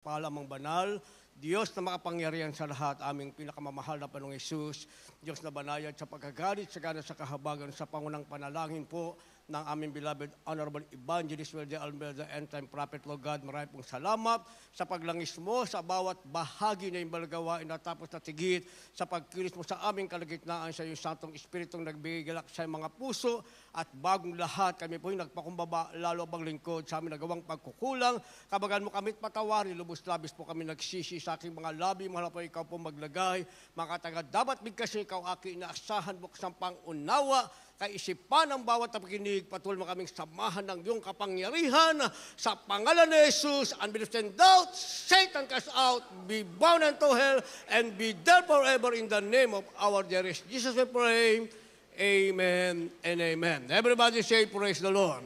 Palamang banal, Diyos na makapangyarihan sa lahat, aming pinakamamahal na Panginoong Hesus, Diyos na banayad sa pagkagalit, sagana sa kahabagan, sa pangunang panalangin po ng aming beloved Honorable Evangelist Wilde Almeida, End-Time Prophet, Lord God, marami pong salamat sa paglangis mo sa bawat bahagi na imbal gawain na tapos na tigit sa pagkilos mo sa aming kalagitnaan sa iyong Santong Espiritong nagbigay galak sa mga puso at bagong lahat kami po yung nagpakumbaba lalo bang lingkod sa aming nagawang pagkukulang. Kabagan mo kami't patawarin, lubos-labis po kami nagsisi sa aking mga labi, mahal po ikaw po maglagay, mga taga dapat bigkas ikaw aking inaasahan buksang pangunawa, kaisipan ng bawat napakinig, patuloy mo kaming samahan ng iyong kapangyarihan sa pangalan ni Jesus, unbelief and doubt, Satan cast out, be bound unto hell, and be dead forever in the name of our dearest Jesus we pray. Amen and amen. Everybody say, praise the Lord.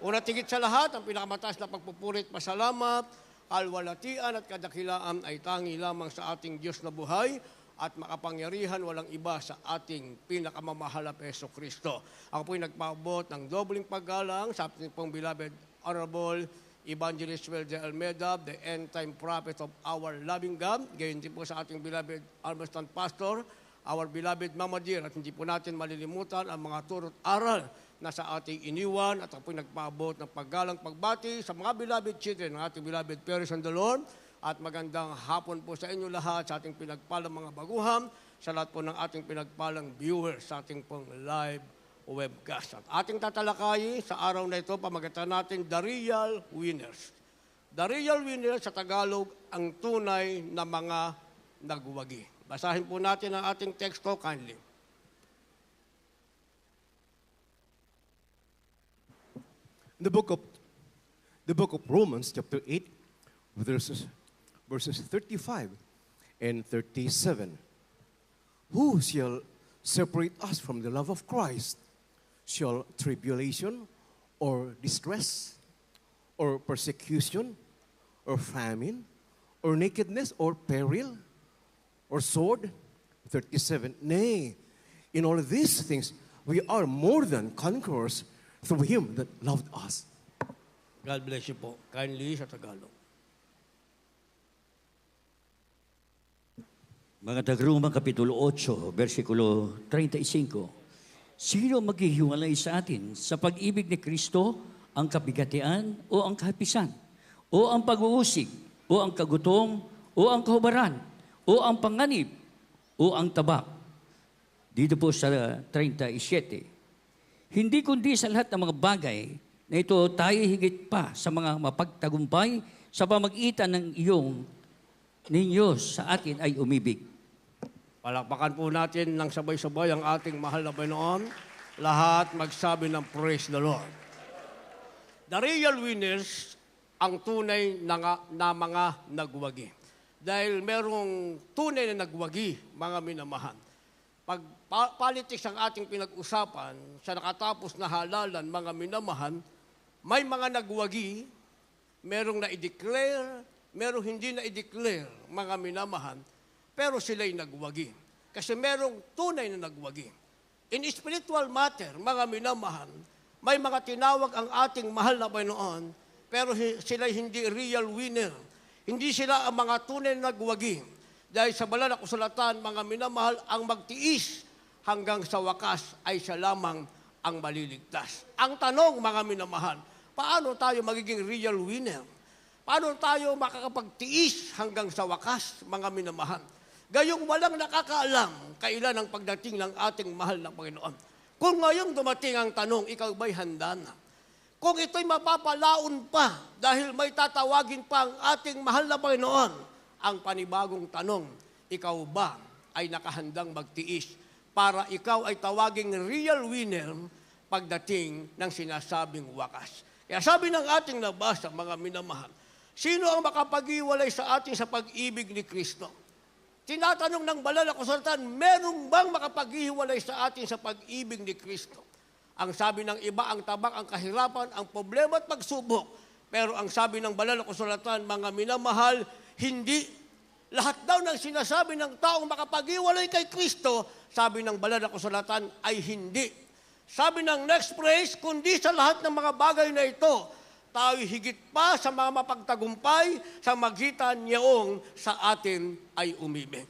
Una tigit sa lahat, ang pinakamataas na pagpupurit, pasalamat, kalwalatian at kadakilaan ay tangi lamang sa ating Diyos na buhay at makapangyarihan walang iba sa ating pinakamamahal na Hesus Kristo. Ako po'y nagpaabot ng dobling paggalang sa ating pong beloved Honorable Evangelist Wilde Almeida, the end-time prophet of our loving God. Gayon din po sa ating beloved Almastan Pastor, our beloved Mama Dear, at hindi po natin malilimutan ang mga turot aral na sa ating iniwan at ako po'y nagpaabot ng paggalang pagbati sa mga beloved children ng ating beloved parents and the Lord. At magandang hapon po sa inyo lahat, sa ating pinagpalang mga baguhan, sa lahat po ng ating pinagpalang viewers sa ating pong live webcast. At ating tatalakayin sa araw na ito, pamagatan natin The Real Winners. The Real Winners sa Tagalog, ang tunay na mga nagwagi. Basahin po natin ang ating teksto kindly. The book of Romans, chapter 8, verses 35 and 37. Who shall separate us from the love of Christ? Shall tribulation or distress or persecution or famine or nakedness or peril or sword? 37. Nay, in all these things we are more than conquerors through Him that loved us. God bless you po. Kindly sa Tagalog. Mga taga-Roma, Kapitulo 8, versikulo 35. Sino maghihiwalay sa atin sa pag-ibig ni Kristo, ang kabigatian o ang kahapisan, o ang pag-uusig, o ang kagutom, o ang kahubaran, o ang panganib, o ang tabak? Dito po sa 37. Hindi kundi sa lahat ng mga bagay na ito tayo higit pa sa mga mapagtagumpay sa pamagitan ng ninyo sa atin ay umibig. Palakpakan po natin ng sabay-sabay ang ating mahal na Panginoon. Lahat magsabi ng praise the Lord. The real winners, ang tunay na mga nagwagi. Dahil merong tunay na nagwagi, mga minamahal. Pag politics ang ating pinag-usapan, sa nakatapos na halalan, mga minamahal, may mga nagwagi, merong na-i-declare, merong hindi na-i-declare, mga minamahal, pero sila'y nagwagi. Kasi merong tunay na nagwagi. In spiritual matter, mga minamahal, may mga tinawag ang ating mahal na Panginoon, pero sila'y hindi real winner. Hindi sila ang mga tunay na nagwagi. Dahil sa banal na kasulatan, mga minamahal, ang magtiis hanggang sa wakas ay siya lamang ang maliligtas. Ang tanong, mga minamahal, paano tayo magiging real winner? Paano tayo makakapagtiis hanggang sa wakas, mga minamahal? Gayong walang nakakaalam kailan ang pagdating ng ating mahal na Panginoon. Kung ngayong dumating ang tanong, ikaw ba'y handa na? Kung ito'y mapapalaon pa dahil may tatawagin pa ang ating mahal na Panginoon, ang panibagong tanong, ikaw ba ay nakahandang magtiis para ikaw ay tawaging real winner pagdating ng sinasabing wakas? Kaya sabi ng ating nabasa, mga minamahal, sino ang makapag-iwalay sa atin sa pag-ibig ni Kristo? Tinatanong ng banal na kasulatan, merong bang makapaghiwalay sa atin sa pag-ibig ni Kristo? Ang sabi ng iba, ang tabak, ang kahirapan, ang problema at pagsubok. Pero ang sabi ng banal na kasulatan, mga minamahal, hindi. Lahat daw ng sinasabi ng taong makapaghiwalay kay Kristo, sabi ng banal na kasulatan, ay hindi. Sabi ng next phrase, kundi sa lahat ng mga bagay na ito, tayo higit pa sa mga mapagtagumpay sa magitan niyaong sa atin ay umibig.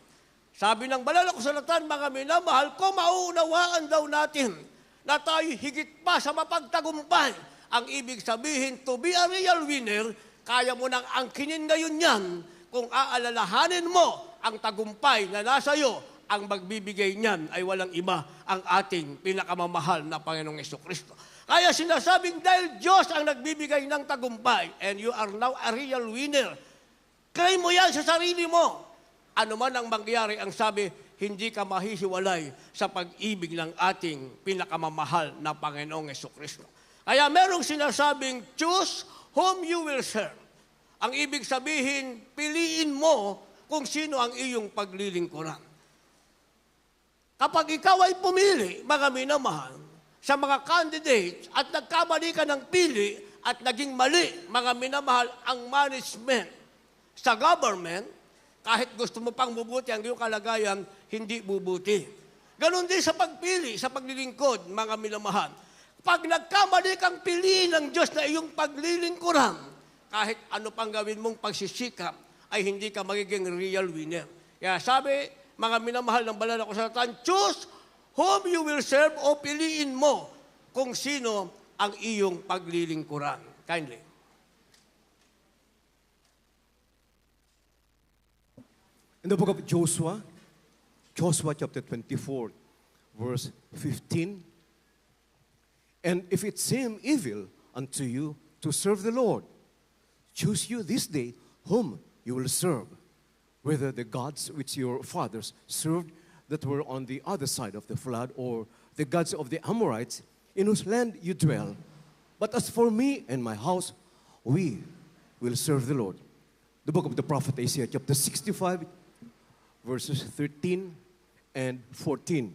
Sabi ng banal na kasulatan, mga minamahal ko, mauunawaan daw natin na tayo higit pa sa mapagtagumpay. Ang ibig sabihin, to be a real winner, kaya mo nang angkinin ngayon yan kung aalalahanin mo ang tagumpay na nasa iyo. Ang magbibigay niyan ay walang iba, ang ating pinakamamahal na Panginoong Jesucristo. Kaya sinasabing dahil Diyos ang nagbibigay ng tagumpay and you are now a real winner, claim mo yan sa sarili mo. Ano man ang mangyari, ang sabi, hindi ka mahihiwalay sa pag-ibig ng ating pinakamamahal na Panginoong Jesucristo. Kaya merong sinasabing, choose whom you will serve. Ang ibig sabihin, piliin mo kung sino ang iyong paglilingkuran. Kapag ikaw ay pumili, mga minamahal, sa mga candidates at nagkamali ka ng pili at naging mali, mga minamahal, ang management sa government, kahit gusto mo pang bubuti ang iyong kalagayan, hindi bubuti. Ganon din sa pagpili, sa paglilingkod, mga minamahal. Pag nagkamali kang piliin ng Diyos na iyong paglilingkuran, kahit ano pang gawin mong pagsisikap, ay hindi ka magiging real winner. Kaya sabi, mga minamahal ng banal na kasulatan, choose whom you will serve o piliin mo kung sino ang iyong paglilingkuran. Kindly. In the book of Joshua, Joshua chapter 24, verse 15, and if it seem evil unto you to serve the Lord, choose you this day whom you will serve, whether the gods which your fathers served that were on the other side of the flood, or the gods of the Amorites in whose land you dwell. But as for me and my house, we will serve the Lord. The book of the prophet Isaiah, chapter 65, verses 13 and 14.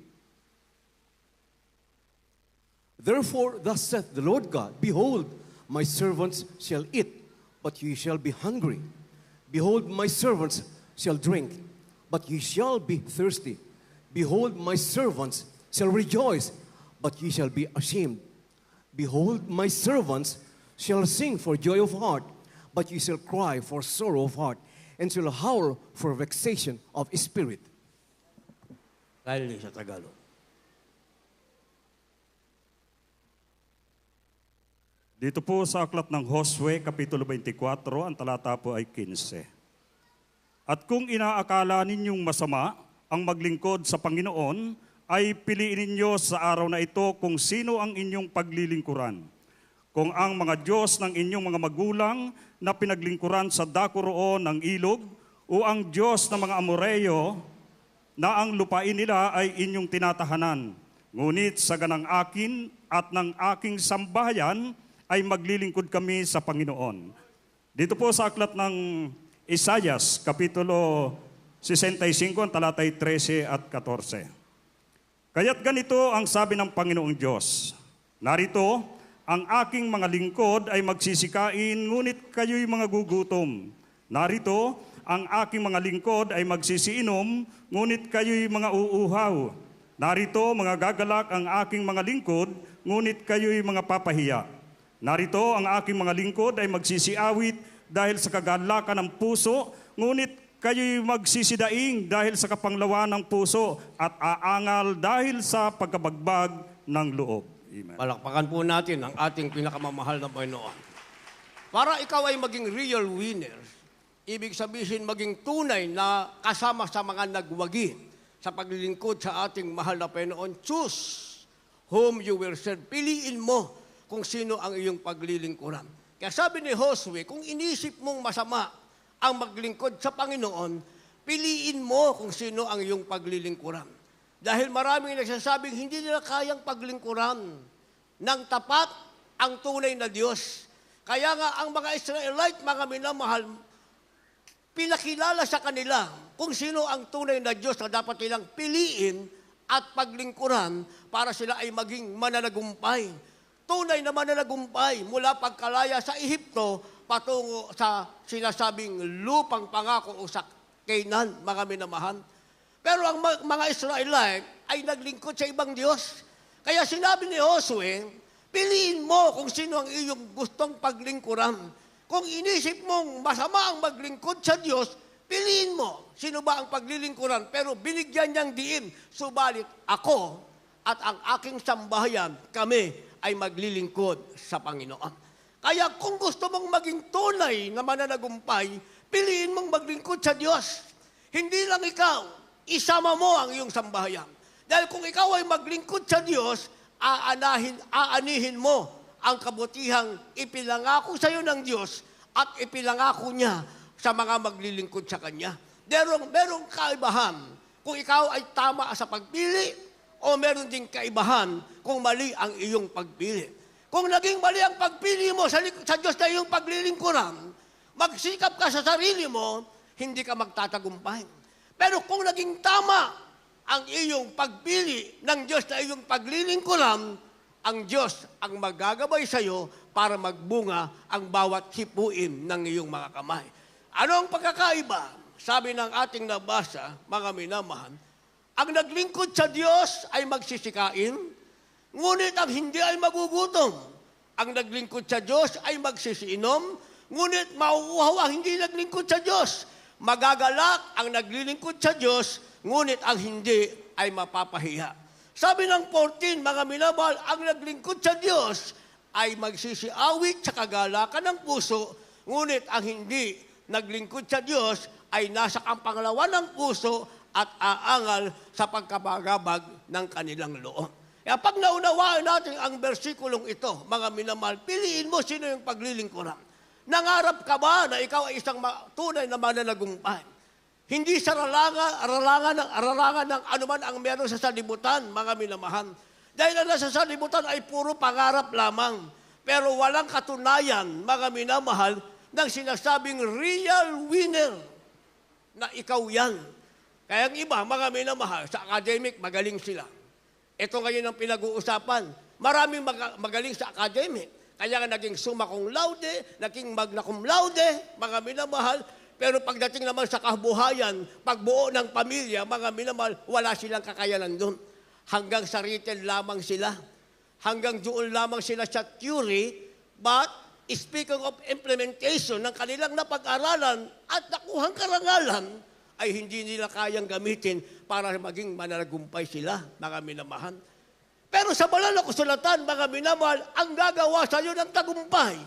Therefore, thus saith the Lord God, behold, my servants shall eat, but ye shall be hungry. Behold, my servants shall drink, but ye shall be thirsty. Behold, my servants shall rejoice, but ye shall be ashamed. Behold, my servants shall sing for joy of heart, but ye shall cry for sorrow of heart, and shall howl for vexation of spirit. Kindly sa Tagalog. Dito po sa aklat ng Josue, Kapitulo 24, ang talata po ay 15. At kung inaakala ninyong masama ang maglingkod sa Panginoon, ay piliin ninyo sa araw na ito kung sino ang inyong paglilingkuran. Kung ang mga Diyos ng inyong mga magulang na pinaglingkuran sa dako roon ng ilog, o ang Diyos ng mga Amoreyo na ang lupain nila ay inyong tinatahanan. Ngunit sa ganang akin at ng aking sambahayan ay maglilingkod kami sa Panginoon. Dito po sa aklat ng Isaias, Kapitulo 65, ang talatay 13 at 14. Kaya't ganito ang sabi ng Panginoong Diyos, narito, ang aking mga lingkod ay magsisikain, ngunit kayo'y mga gugutom. Narito, ang aking mga lingkod ay magsisiinom, ngunit kayo'y mga uuhaw. Narito, mga gagalak ang aking mga lingkod, ngunit kayo'y mga papahiya. Narito, ang aking mga lingkod ay magsisiawit dahil sa kagalakan ng puso, ngunit kayo'y magsisidaing dahil sa kapanglawan ng puso at aangal dahil sa pagkabagbag ng loob. Amen. Palakpakan po natin ang ating pinakamamahal na Panginoon. Para ikaw ay maging real winner, ibig sabihin maging tunay na kasama sa mga nagwagi sa paglilingkod sa ating mahal na Panginoon, choose whom you will serve. Piliin mo kung sino ang iyong paglilingkuran. Kaya sabi ni Josue, kung inisip mong masama ang maglingkod sa Panginoon, piliin mo kung sino ang iyong paglilingkuran. Dahil maraming nagsasabing hindi nila kayang paglingkuran ng tapat ang tunay na Diyos. Kaya nga ang mga Israelite, mga minamahal, pinakilala sa kanila kung sino ang tunay na Diyos na dapat nilang piliin at paglingkuran para sila ay maging mananagumpay. Tunay na mananagumpay mula pagkalaya sa Ehipto patungo sa sinasabing lupang pangako o sa Canaan, mga minamahal. Pero ang mga Israelite ay naglingkod sa ibang Diyos. Kaya sinabi ni Josue, piliin mo kung sino ang iyong gustong paglingkuran. Kung inisip mong masama ang maglingkod sa Diyos, piliin mo sino ba ang paglilingkuran. Pero binigyan niyang diin, subalit ako at ang aking sambahayan, kami ay maglilingkod sa Panginoon. Kaya kung gusto mong maging tunay na mananagumpay, piliin mong maglingkod sa Diyos. Hindi lang ikaw, isama mo ang iyong sambahayan. Dahil kung ikaw ay maglingkod sa Diyos, aanihin mo ang kabutihang ipinangako sa iyo ng Diyos at ipinangako niya sa mga maglilingkod sa Kanya. Merong kaibahan kung ikaw ay tama sa pagpili o meron ding kaibahan kung mali ang iyong pagpili. Kung naging mali ang pagpili mo sa Diyos na iyong paglilingkuran, magsikap ka sa sarili mo, hindi ka magtatagumpay. Pero kung naging tama ang iyong pagpili ng Diyos na iyong paglilingkuran, ang Diyos ang magagabay sa iyo para magbunga ang bawat hipuin ng iyong mga kamay. Ano ang pagkakaiba? Sabi ng ating nabasa, mga minamahal, ang naglingkod sa Diyos ay magsisikain, ngunit ang hindi ay magugutom. Ang naglingkod sa Diyos ay magsisiinom, ngunit mauuhaw ang hindi naglingkod sa Diyos. Magagalak ang naglilingkod sa Diyos, ngunit ang hindi ay mapapahiya. Sabi ng 14, mga minamahal, ang naglingkod sa Diyos ay magsisiawit sa kagalakan ng puso, ngunit ang hindi naglingkod sa Diyos ay nasa kampanglawan ng puso at aangal sa pagkabagabag ng kanilang loob. Kaya pag naunawaan natin ang bersikulong ito, mga minamahal, piliin mo sino yung paglilingkuran. Nangarap ka ba na ikaw ay isang tunay na mananagumpay? Hindi sa aralangan ng anuman ang meron sa salibutan, mga minamahal. Dahil ang nasa salibutan ay puro pangarap lamang. Pero walang katunayan, mga minamahal, ng sinasabing real winner na ikaw yan. Kaya ang iba, mga minamahal, sa academic, magaling sila. Ito ngayon ang pinag-uusapan. Maraming magaling sa academic. Kaya nga naging summa cum laude, naging magna cum laude, mga minamahal. Pero pagdating naman sa kabuhayan, pagbuo ng pamilya, mga minamahal, wala silang kakayanan doon. Hanggang sa retail lamang sila. Hanggang doon lamang sila sa theory. But, speaking of implementation ng kanilang napag-aralan at nakuhang karangalan, ay hindi nila kayang gamitin para maging mananagumpay sila, mga minamahal. Pero sa banal na kasulatan, mga minamahal, ang gagawa sa iyo ng tagumpay.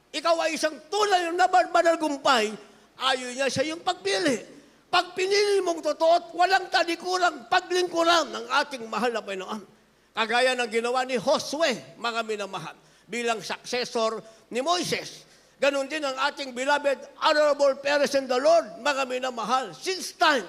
Ikaw ay isang tunay na mananagumpay, ayon niya sa iyong pagpili. Pag pinili mong totoo at walang talikurang paglingkuran ng ating mahal na Panginoon. Kagaya ng ginawa ni Josue, mga minamahal, bilang successor ni Moises. Ganon din ang ating beloved, honorable parents in the Lord, mga minamahal. Since time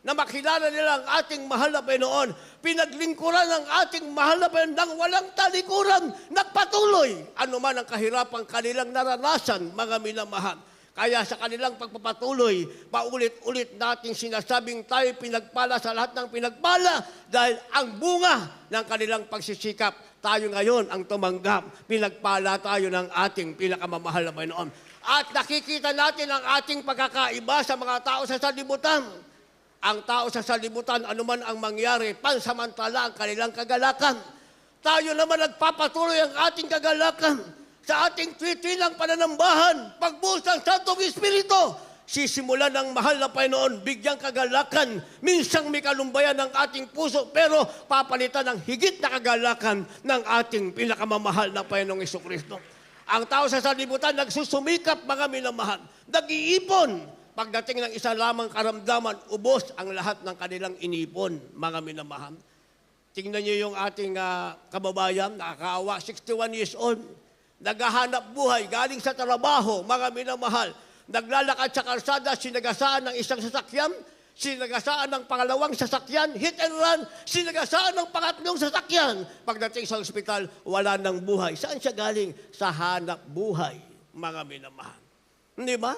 na makilala nila ang ating mahal na Panginoon, pinaglingkuran ng ating mahal na Panginoon ng walang talikuran, nagpatuloy. Ano man ang kahirapang kanilang naranasan, mga minamahal. Kaya sa kanilang pagpapatuloy, paulit-ulit nating sinasabing tayo pinagpala sa lahat ng pinagpala dahil ang bunga ng kanilang pagsisikap, tayo ngayon ang tumanggap. Pinagpala tayo ng ating pinakamamahal na Panginoon. At nakikita natin ang ating pagkakaiba sa mga tao sa salibutan. Ang tao sa salibutan, anuman ang mangyari, pansamantala ang kanilang kagalakan. Tayo naman nagpapatuloy ang ating kagalakan. Sa ating twitilang pananambahan, pagbuhos ng Santong Espiritu, sisimulan ng mahal na Panginoon, bigyang kagalakan, minsang may kalumbayan ng ating puso, pero papalitan ng higit na kagalakan ng ating pinakamamahal na Panginoong Jesucristo. Ang tao sa salibutan, nagsusumikap, mga minamahal, nag-iipon. Pagdating ng isa lamang karamdaman, ubos ang lahat ng kanilang inipon, mga minamahal. Tingnan niyo yung ating kababayan, nakakaawa, 61 years old. Naghahanap buhay, galing sa trabaho, mga minamahal. Naglalakad sa kalsada, sinagasaan ng isang sasakyan, sinagasaan ng pangalawang sasakyan, hit and run, sinagasaan ng pangatlong sasakyan. Pagdating sa ospital, wala ng buhay. Saan siya galing? Sa hanap buhay, mga minamahal. Hindi ba?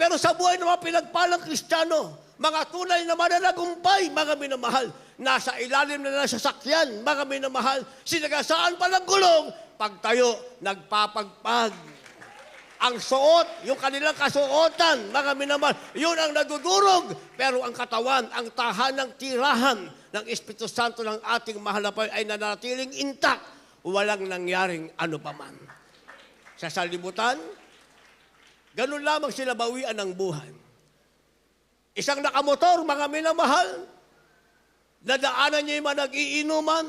Pero sa buhay ng mga pinagpalang Kristiyano, mga tunay na mananagumpay, mga minamahal, nasa ilalim na ng sasakyan, mga minamahal, sinagasaan pa ng gulong, pagtayo, nagpapagpag. Ang suot, yung kanilang kasuotan, mga minamahal, yun ang nadudurog. Pero ang katawan, ang tahanang tirahan ng Espiritu Santo ng ating mahal na Panginoon ay nanatiling intact. walang nangyaring ano paman. Sa salibutan, ganun lamang sila bawian ng buhay. Isang nakamotor, mga minamahal, nadaanan niya yung mga nag-iinuman,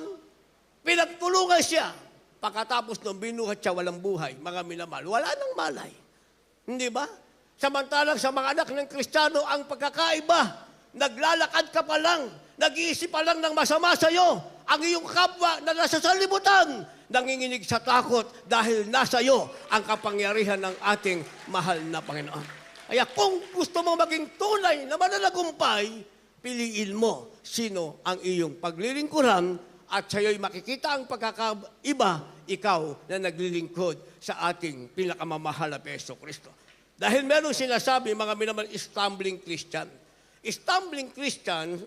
pinagtulungan siya. Pagkatapos nung binuhat siya, walang buhay, mga minamahal. Wala nang malay. Hindi ba? Samantalang sa mga anak ng Kristiyano, ang pagkakaiba, naglalakad ka pa lang, nag-iisip pa lang ng masama sa iyo, ang iyong kapwa na nasa salibutan, nanginginig sa takot dahil nasa iyo ang kapangyarihan ng ating mahal na Panginoon. Kaya kung gusto mo maging tunay na mananagumpay, piliin mo sino ang iyong paglilingkuran at sa iyo'y makikita ang pagkakaiba, ikaw na naglilingkod sa ating pinakamamahal na Hesus Kristo. Dahil meron sinasabi, mga minamahal, stumbling Christian. Stumbling Christians,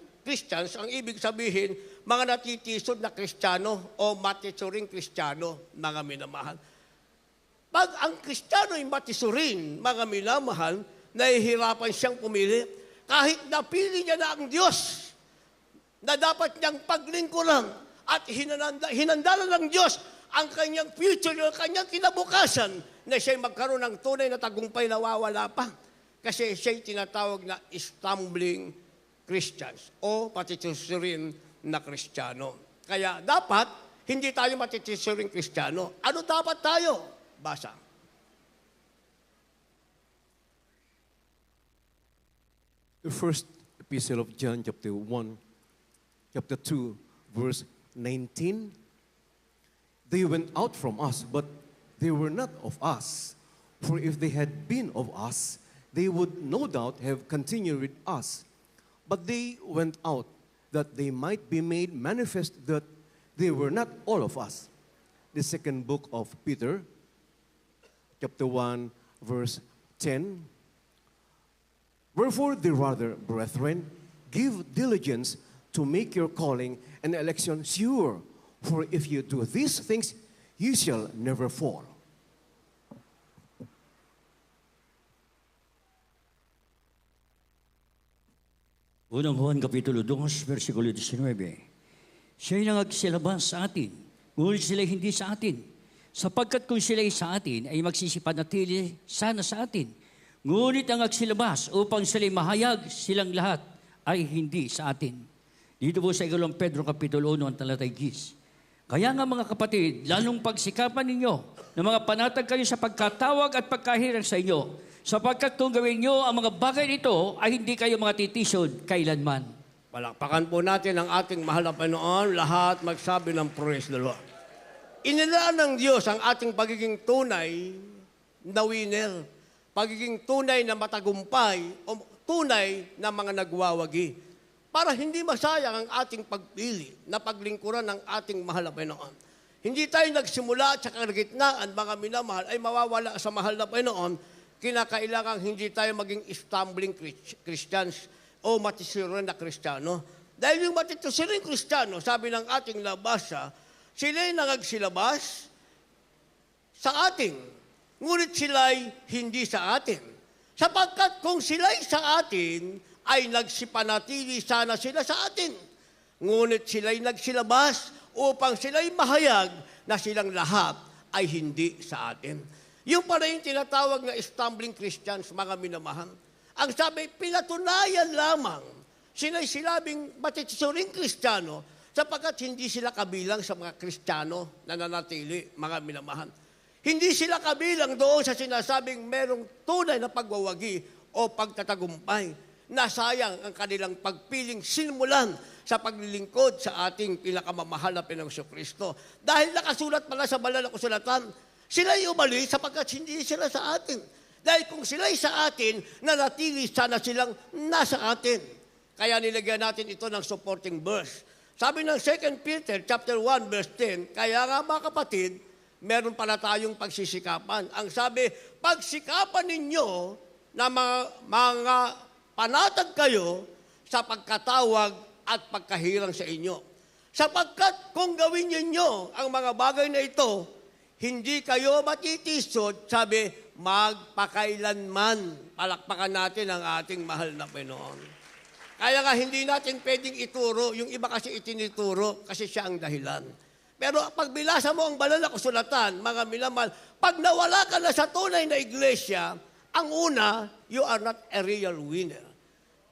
ang ibig sabihin, mga natitisod na Kristiyano o matisuring Kristiyano, mga minamahal. Pag ang Kristiyano ay matisurin, mga minamahal, nahihirapan siyang pumili. Kahit napili niya na ang Diyos, na dapat niyang paglingkuran at hinandala ng Diyos ang kanyang future, ang kanyang kinabukasan, na siya'y magkaroon ng tunay na tagumpay na wawala pa. Kasi siya'y tinatawag na stumbling Christians o matitisurin na Kristiyano. Kaya dapat, hindi tayo matitisuring Kristiyano. Ano dapat tayo? Basa. The first epistle of John, chapter 2, verse 19. They went out from us, but they were not of us. For if they had been of us, they would no doubt have continued with us. But they went out, that they might be made manifest that they were not all of us. The second book of Peter, chapter 1, verse 10. Wherefore, the rather, brethren, give diligence to make your calling and election sure. For if you do these things, you shall never fall. Unang Juan Kapitulo 2, versikulo 19. Siya'y nangagsilabas sa atin, ngunit sila'y hindi sa atin. Sapagkat kung sila'y sa atin, ay magsisipanatili sana sa atin. Ngunit ang agsilabas upang sila'y mahayag silang lahat ay hindi sa atin. Dito po sa 2 Pedro Kapitulo 1, ang talatay 10. Kaya nga mga kapatid, lalong pagsikapan ninyo na mga panatag kayo sa pagkatawag at pagkahirang sa inyo. Sapagkat kung gawin nyo ang mga bagay nito, ay hindi kayo mga titisod kailanman. Palakpakan po natin ang ating mahal na Panginoon, lahat magsabi ng praise the Lord. Inilaan ng Diyos ang ating pagiging tunay na winner, pagiging tunay na matagumpay, o tunay na mga nagwawagi, para hindi masayang ang ating pagpili na paglingkuran ng ating mahal na Panginoon. Hindi tayo nagsimula at sa kalagitnaan, mga minamahal, ay mawawala sa mahal na Panginoon. Kinakailangan hindi tayo maging stumbling Christians o matisurin na Kristiyano. Dahil yung matitusiring Kristiyano, sabi ng ating nabasa, sila'y nangagsilabas sa atin, ngunit sila'y hindi sa atin. Sapagkat kung sila'y sa atin, ay nagsipanatili sana sila sa atin. Ngunit sila'y nagsilabas upang sila'y mahayag na silang lahat ay hindi sa atin. Yung pala yung tinatawag na stumbling Christians, mga minamahal. Ang sabi, pinatunayan lamang sila'y silabing matitisuring Kristiyano sapagkat hindi sila kabilang sa mga Kristiyano na nanatili, mga minamahal. Hindi sila kabilang doon sa sinasabing merong tunay na pagwawagi o pagtatagumpay. Nasayang ang kanilang pagpiling simulan sa paglilingkod sa ating pinakamamahal na Panginoong Kristo. Dahil nakasulat pala sa banal na kasulatan, sila'y umalis sapagkat hindi sila sa atin. Dahil kung sila'y sa atin, nanatili sana silang nasa atin. Kaya nilagyan natin ito ng supporting verse. Sabi ng 2 Peter chapter 1, verse 10, kaya nga mga kapatid, meron pala tayong pagsisikapan. Ang sabi, pagsikapan ninyo na mga panatag kayo sa pagkatawag at pagkahirang sa inyo. Sapagkat kung gawin ninyo ang mga bagay na ito, hindi kayo matitisod, sabi, magpakailanman. Palakpakan natin ang ating mahal na Panginoon. Kaya nga hindi natin pwedeng ituro, yung iba kasi itinituro kasi siya ang dahilan. Pero pag binasa mo ang banal na kasulatan, mga minamahal, pag nawala ka na sa tunay na iglesia, ang una, you are not a real winner.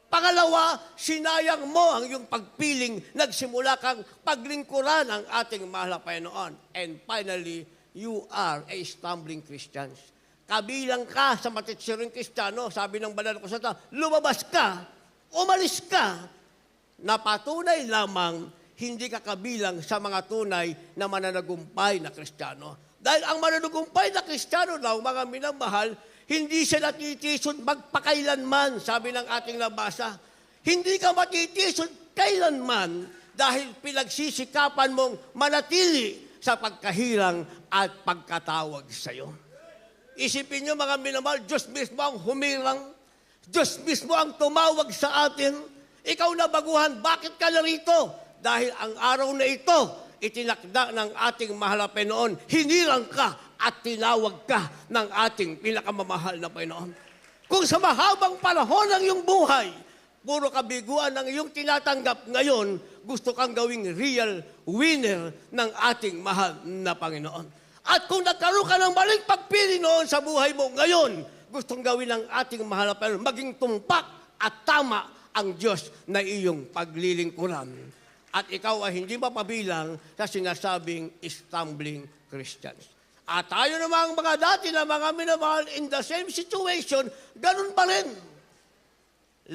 Pangalawa, sinayang mo ang iyong pagpiling, nagsimula kang paglingkuran ang ating mahal na Panginoon. And finally, you are a stumbling Christians. Kabilang ka sa matitsiring Kristiyano, sabi ng banal na kasulatan, lumabas ka, umalis ka, na patunay lamang hindi ka kabilang sa mga tunay na mananagumpay na Kristiyano. Dahil ang mananagumpay na Kristiyano daw, mga minamahal, hindi siya natitisod magpakailanman, sabi ng ating nabasa. Hindi ka matitisod kailanman dahil pinagsisikapan mong manatili sa pagkahirang at pagkatawag sa iyo. Isipin niyo mga minamahal, Diyos mismo ang humirang, Diyos mismo ang tumawag sa atin. Ikaw na baguhan, bakit ka narito? Dahil ang araw na ito, itinakda ng ating mahal na Panginoon, hinirang ka at tinawag ka ng ating pinakamamahal na Panginoon. Kung sa mahabang panahon ng iyong buhay, puro kabiguan ng iyong tinatanggap ngayon, gusto kang gawing real winner ng ating mahal na Panginoon. At kung nagkaroon ka ng maling pagpili noon sa buhay mo ngayon, gustong gawin ng ating mahal na Panginoon, maging tumpak at tama ang Diyos na iyong paglilingkuran. At ikaw ay hindi mapabilang sa sinasabing stumbling Christians. At tayo namang mga dati na mga minamahal in the same situation, ganun pa rin.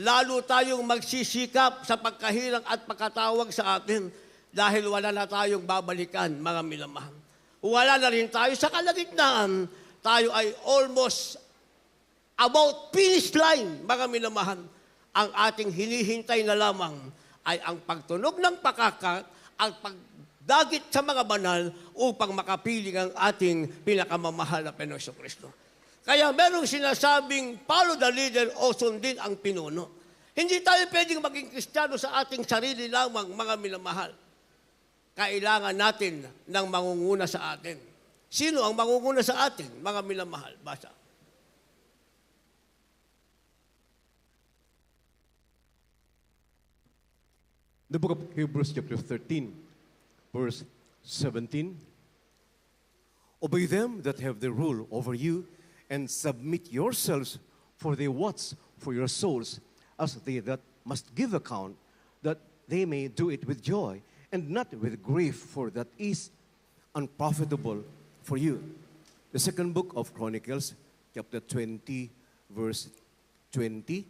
Lalo tayong magsisikap sa pagkahirang at pagkatawag sa atin dahil wala na tayong babalikan, mga minamahal. Wala na rin tayo sa kalagitnaan. Tayo ay almost about finish line, mga minamahal. Ang ating hinihintay na lamang ay ang pagtunog ng pakaka at pagdagit sa mga banal upang makapiling ang ating pinakamamahal na Panginoong Kristo. Kaya merong sinasabing, follow the leader o sundin ang pinuno. Hindi tayo pwedeng maging Kristiyano sa ating sarili lamang, mga minamahal. Kailangan natin ng mangunguna sa atin. Sino ang mangunguna sa atin, mga minamahal? Basa. The book of Hebrews chapter 13, verse 17. Obey them that have the rule over you, and submit yourselves, for they watch for your souls, as they that must give account, that they may do it with joy, and not with grief, for that is unprofitable for you. The second book of Chronicles, chapter 20, verse 20.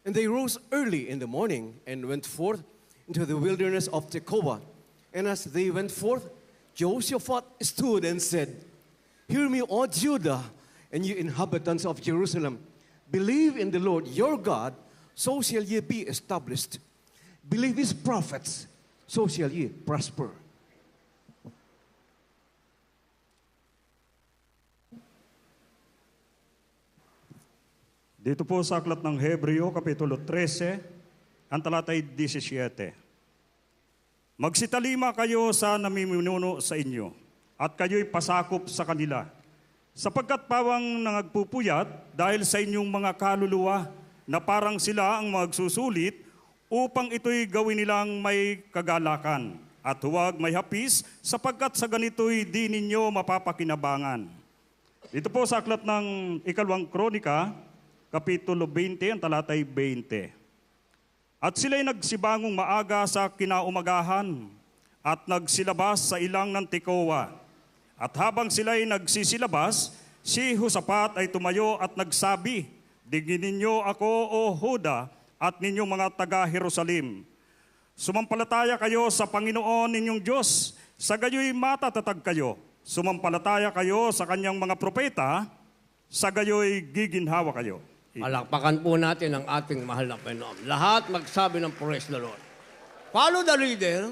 And they rose early in the morning and went forth into the wilderness of Tekoa. And as they went forth, Jehoshaphat stood and said, Hear me, O Judah, and you inhabitants of Jerusalem. Believe in the Lord your God, so shall ye be established. Believe his prophets, so shall ye prosper. Dito po sa aklat ng Hebreo, Kapitulo 13, ang talatay 17. Magsitalima kayo sa namiminuno sa inyo, at kayo'y pasakop sa kanila, sapagkat pawang nangagpupuyat dahil sa inyong mga kaluluwa na parang sila ang magsusulit upang ito'y gawin nilang may kagalakan, at huwag may hapis sapagkat sa ganito'y di ninyo mapapakinabangan. Dito po sa aklat ng Ikalawang Kronika, Kapitulo 20, ang talatay 20. At sila'y nagsibangong maaga sa kinaumagahan at nagsilabas sa ilang ng Tekoa. At habang sila'y nagsisilabas, si Josaphat ay tumayo at nagsabi, Digin ninyo ako, O Huda, at ninyong mga taga-Jerusalem. Sumampalataya kayo sa Panginoon ninyong Diyos, sa gayo'y matatatag kayo. Sumampalataya kayo sa kanyang mga propeta, sa gayo'y giginhawa kayo. Palakpakan po natin ang ating mahal na Panginoon. Lahat magsabi ng praise the Lord. Follow the leader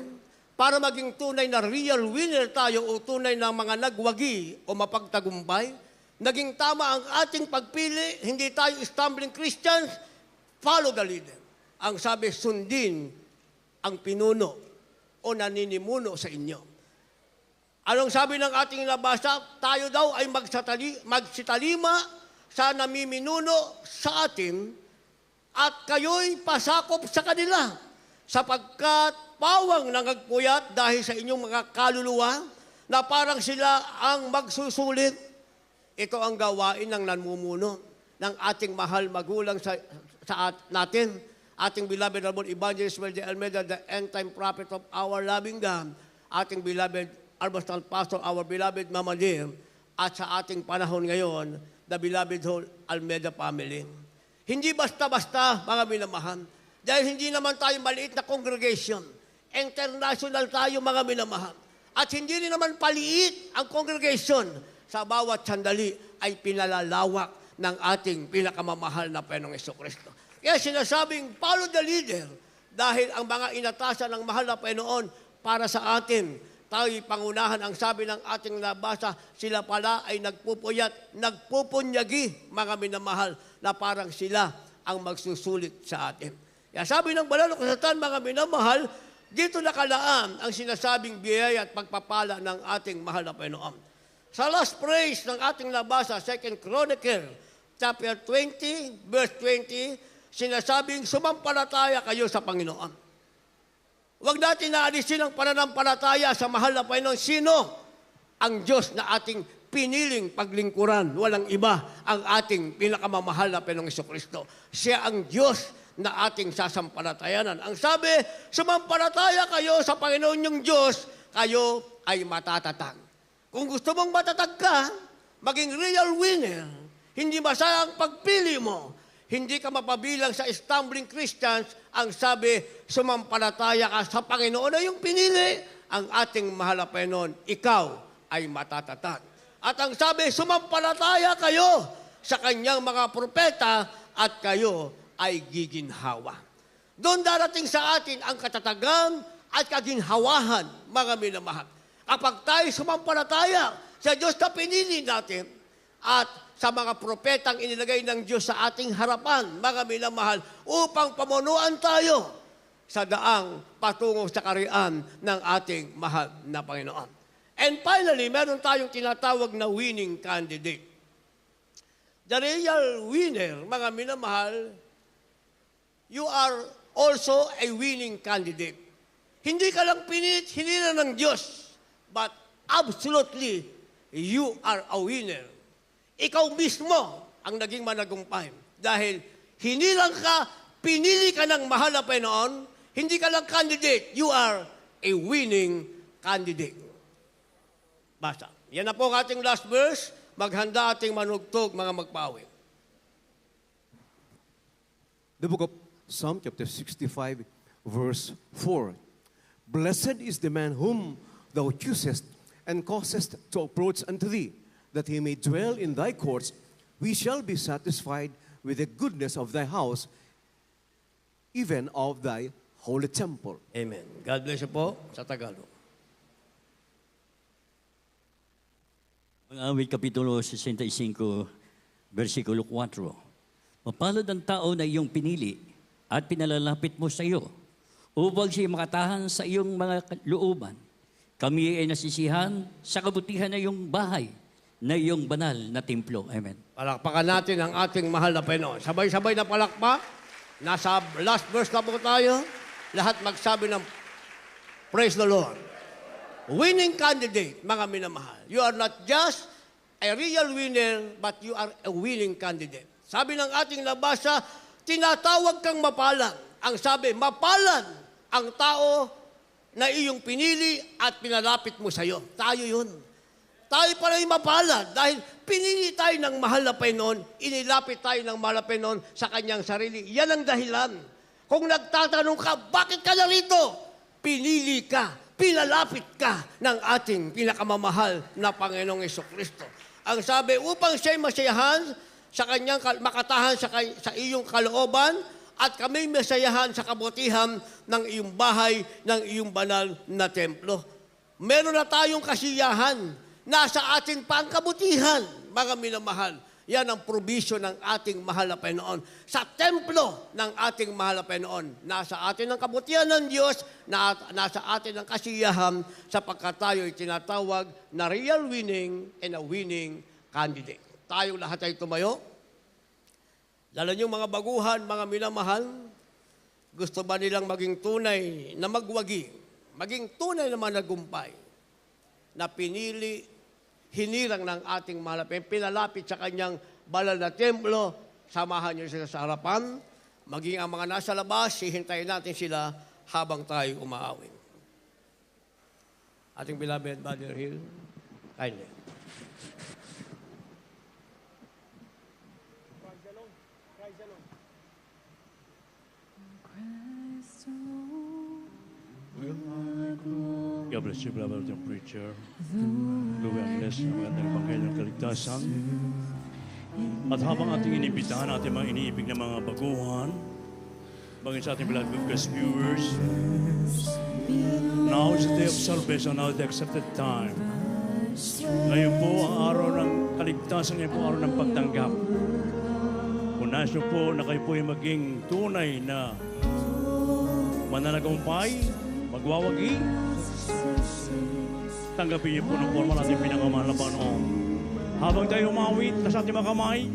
para maging tunay na real winner tayo o tunay na mga nagwagi o mapagtagumpay. Naging tama ang ating pagpili, hindi tayo stumbling Christians, follow the leader. Ang sabi, sundin ang pinuno o naninimuno sa inyo. Anong sabi ng ating nabasa? Tayo daw ay magsitalima sa namiminuno sa atin at kayo'y pasakop sa kanila sapagkat pawang nangagpuyat dahil sa inyong mga kaluluwa na parang sila ang magsusulit. Ito ang gawain ng nanmumuno ng ating mahal magulang sa natin, ating beloved Honorable Evangelist Mel de Almeida, the end-time prophet of our loving God, ating beloved Arbastal Pastor, our beloved Mama Dear, at sa ating panahon ngayon, the beloved whole Almeida family. Hindi basta-basta, mga minamahal, dahil hindi naman tayo maliit na congregation. International tayo, mga minamahal. At hindi rin naman paliit ang congregation. Sa bawat sandali ay pinalalawak ng ating pinakamamahal na Panginoong Jesucristo. Kaya sinasabing, follow the leader, dahil ang mga inatasan ng mahal na Panginoon para sa atin, tayo'y pangunahan. Ang sabi ng ating nabasa, sila pala ay nagpupuyat, nagpupunyagi, mga minamahal, na parang sila ang magsusulit sa atin. Kaya sabi ng banal na kasulatan, mga minamahal, dito nakalaan ang sinasabing biyaya at pagpapala ng ating mahal na Panginoon. Sa last phrase ng ating nabasa, 2 Chronicle, chapter 20, verse 20, sinasabing, sumampalataya kayo sa Panginoon. Huwag natin naalisin ang pananampalataya sa mahal na Panginoon. Sino? Ang Diyos na ating piniling paglingkuran. Walang iba ang ating pinakamamahal na Panginoong Jesucristo. Siya ang Diyos na ating sasampalatayanan. Ang sabi, sumampalataya kayo sa Panginoon yung Diyos, kayo ay matatatag. Kung gusto mong matatag ka, maging real winner, hindi masaya ang pagpili mo, hindi ka mapabilang sa stumbling Christians, ang sabi, sumampalataya ka sa Panginoon na yung pinili, ang ating mahal na Panginoon, ikaw ay matatatag. At ang sabi, sumampalataya kayo sa kanyang mga propeta at kayo ay giginhawa. Doon darating sa atin ang katatagan at kaginhawahan, mga minamahal. Kapag tayo sumampalataya sa Diyos na pinili natin at sa mga propetang inilagay ng Diyos sa ating harapan, mga minamahal, upang pamunuan tayo sa daang patungo sa karian ng ating mahal na Panginoon. And finally, meron tayong tinatawag na winning candidate. The real winner, mga minamahal, you are also a winning candidate. Hindi ka lang pinit, hindi na ng Diyos, but absolutely, you are a winner. Ikaw mismo ang naging managumpay. Dahil hindi lang ka, pinili ka ng mahal na Panginoon, hindi ka lang candidate, you are a winning candidate. Basta. Yan na po ang ating last verse. Maghanda ating manugtog, mga magpawi. The book of Psalm chapter 65, verse 4. Blessed is the man whom thou choosest and causest to approach unto thee, that he may dwell in thy courts. We shall be satisfied with the goodness of thy house, even of thy holy temple. Amen. God bless you po sa Tagalog. Ang awit kapitulo 65, versikulo 4. Mapalad ang tao na iyong pinili at pinalalapit mo sa iyo, upang siya makatahan sa iyong mga looban. Kami ay nasisihan sa kabutihan na iyong bahay, na iyong banal na templo. Amen. Palakpakan natin ang ating mahal na Panginoon. Sabay-sabay na palakpak. Nasa last verse na po tayo. Lahat magsabi ng praise the Lord. Winning candidate, mga minamahal. You are not just a real winner, but you are a winning candidate. Sabi ng ating nabasa, tinatawag kang mapalad. Ang sabi, mapalad ang tao na iyong pinili at pinalapit mo sa iyo. Tayo yun. Tayo pala yung mapalad dahil pinili tayo ng mahal na Panginoon, inilapit tayo ng mahal na Panginoon sa kanyang sarili. Yan ang dahilan. Kung nagtatanong ka, bakit ka narito? Pinili ka, pinalapit ka ng ating pinakamamahal na Panginoong Jesucristo. Ang sabi, upang siya'y masayahan sa kanyang makatahan sa iyong kalooban at kami masayahan sa kabutihan ng iyong bahay, ng iyong banal na templo. Meron na tayong kasiyahan. Nasa atin pa ang kabutihan, mga minamahal. Yan ang provision ng ating mahal na Panginoon. Sa templo ng ating mahal na Panginoon, nasa atin ang kabutihan ng Diyos, nasa atin ang kasiyahan sapagkat tayo'y tinatawag na real winning and a winning candidate. Tayong lahat ay tumayo. Lalo niyong mga baguhan, mga minamahal, Gusto ba nilang maging tunay na magwagi, maging tunay na managumpay, na pinili, hinirang ng ating mahal na Panginoon, pinalapit sa kanyang banal na templo, samahan niyo sila sa harapan, maging ang mga nasa labas, hihintayin natin sila habang tayo umaawin. Ating beloved Brother Hill, kindly. God bless you, brother, the preacher. Louie Angles, ang magandang Ebanghelyo ng Kaligtasan. At habang ating inibitahan ating mga iniibig na mga baguhan, bagay sa ating beloved God's viewers, now is the day of salvation, now is the accepted time. Ngayon po ang araw ng kaligtasan, ngayon po ang araw ng pagtanggap. Kung nais niyo po na kayo po ay maging tunay na mananagumpay, magwawagi, tanggapin niyo po ng forma natin pinakamahal na Panginoon. Habang tayo umawit na sa ating mga kamay,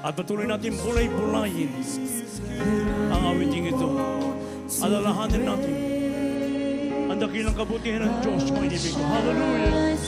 at patuloy natin bulay-bulayin ang awiting ito. Alalahanin natin ang dakilang kabutihan ng Diyos, mga inibig ko. Hallelujah!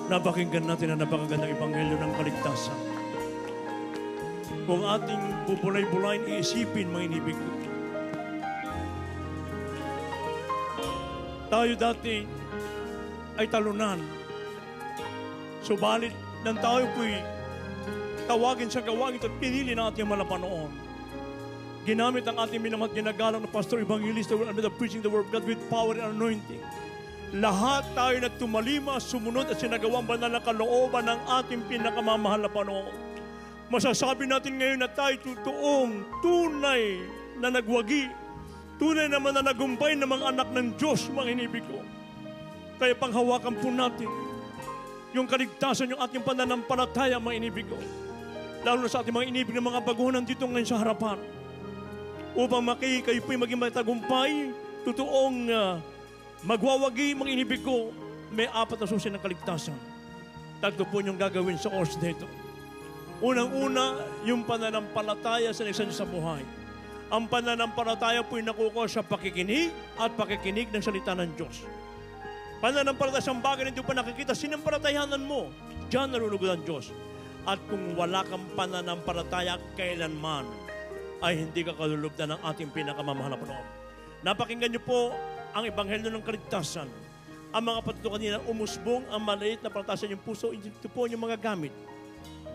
napakinggan natin ang napakagandang ebanghelyo ng kaligtasan. Kung ating bubulay-bulayin, iisipin, mga inibig ko. Tayo dati ay talunan. Subalit, nang tayo po'y tawagin sa gawang ito, pinili ng ating malapanoon. Ginamit ang ating minamahal ginagalang na pastor, evangelista, under the preaching the word of God with power and anointing. Lahat tayo na tumalima, sumunod at sinagawang banal na kalooban ng ating pinakamamahal na Panginoon. Masasabi natin ngayon na tayo totoong, tunay na nagwagi, tunay naman na nagumpay ng mga anak ng Diyos, mga inibig ko. Kaya panghawakan po natin yung kaligtasan, yung ating pananampalataya, mga inibig ko. Lalo na sa ating mga inibig ng mga baguhan dito ngayon sa harapan. Upang kayo po'y maging matagumpay, totoong magwawagi, mga inibig ko, may 4 na susi ng kaligtasan. 3 po niyong gagawin sa oras na ito. Unang-una, yung pananampalataya sa nagsanyo sa buhay. Ang pananampalataya po'y nakukuha sa pakikinig at pakikinig ng salita ng Diyos. Pananampalataya sa bagay na hindi pa nakikita, sinampalatayanan mo. Diyan narulugod ang Diyos. At kung wala kang pananampalataya kailanman, ay hindi ka kalulugdan ng ating pinakamamahal na Panginoon. Napakinggan niyo po ang ebanghelyo ng kaligtasan. Ang mga patuto kanina, umusbong ang maliit na palataya yung puso, ito po yung mga gamit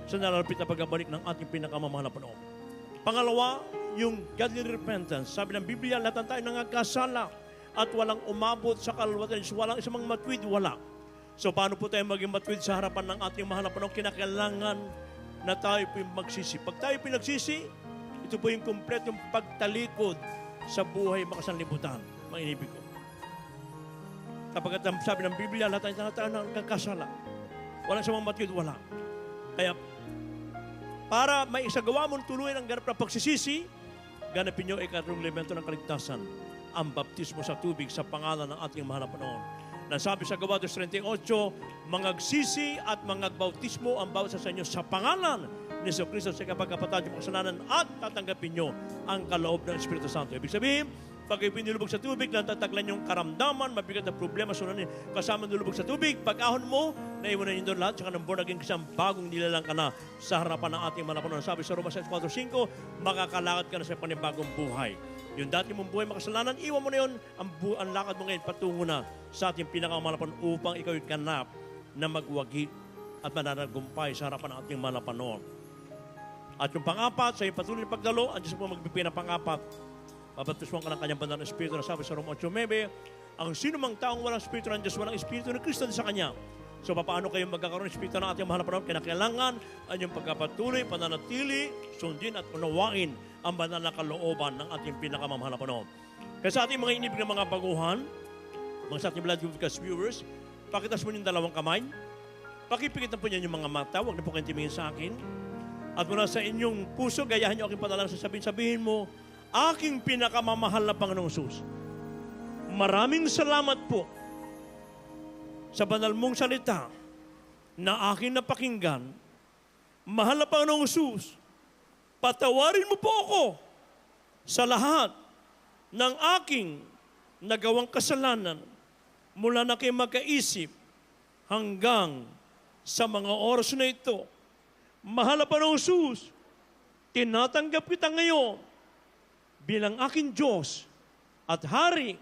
sa nalalapit na pagbabalik ng ating pinakamamahal na Panginoon. Pangalawa, yung godly repentance. Sabi ng Biblia, lahat tayo nangagkasala at walang umabot sa kalwatan. Walang isang matwid, wala. So paano po tayo maging matwid sa harapan ng ating mahal na Panginoon? Kinakailangan na tayo po yung magsisi. Pag tayo pinagsisi, ito po yung kompletong pagtalikod sa buhay makasanlibutan. Mga inibig ko. Kapag sabi ng Biblia, lahat tayo nagkakasala. Walang isang matwid, wala. Kaya, para may isagawa mong tuluyan ang ganap na pagsisisi, ganapin nyo ikatlong elemento ng kaligtasan, ang baptismo sa tubig sa pangalan ng ating mahal na Panginoon. Nasabi sa Gawa 2:38, mangagsisi at mangagbautismo ang bawat sa inyo sa pangalan ni Jesucristo sa kapagkapatid ng kasalanan at tatanggapin nyo ang kaloob ng Espiritu Santo. Ibig sabihin, pag kayo pinilubog sa tubig, natataglan yung karamdaman, mabigat na problema, sunanin, kasama nilubog sa tubig, pag-ahon mo, naiwanan nyo doon lahat, saka ng born again kasang bagong nilalang ka na sa harapan ng ating manapanon. Sabi sa Roma 6:4-5, makakalakad ka na sa panibagong buhay. Yung dati mong buhay makasalanan, iwan mo na yun, ang lakad mo ngayon, patungo na sa ating pinakamalapanon upang ikaw yung ganap na magwagi at mananagumpay sa harapan ng ating manapanon. At yung pang-apat, sa iyong patuloy na pagdalo, ang Diyos po magbibigay ng pang-apat. Babaptismuhan ka ng kanyang banal na Espiritu na sabi sa Roma 8:9, ang sino mang taong walang Espiritu ng Diyos, walang Espiritu ng Kristo sa Kanya. So, paano kayo magkakaroon ng Espiritu ng ating mahal na Panginoon? Kailangan ang yung pagkapatuloy, pananatili, sundin at unawain ang banal na kalooban ng ating pinakamamahal na Panginoon. Kaya sa ating mga inibig ng mga baguhan, mga sa ating blood podcast viewers, pakitas mo yung dalawang kamay, pakipikitan po niyo yung mga mata, huwag na po kayong tingin sa akin. At mula sa inyong puso, gayahin niyo aking panalangin, sabihin mo, aking pinakamamahal na Panginoong Hesus, maraming salamat po sa banal mong salita na aking napakinggan. Mahal na Panginoong Hesus, patawarin mo po ako sa lahat ng aking nagawang kasalanan mula na kayo magkaisip hanggang sa mga oras na ito. Mahal na Panginoong Hesus, tinatanggap kita ngayon bilang aking Diyos at Hari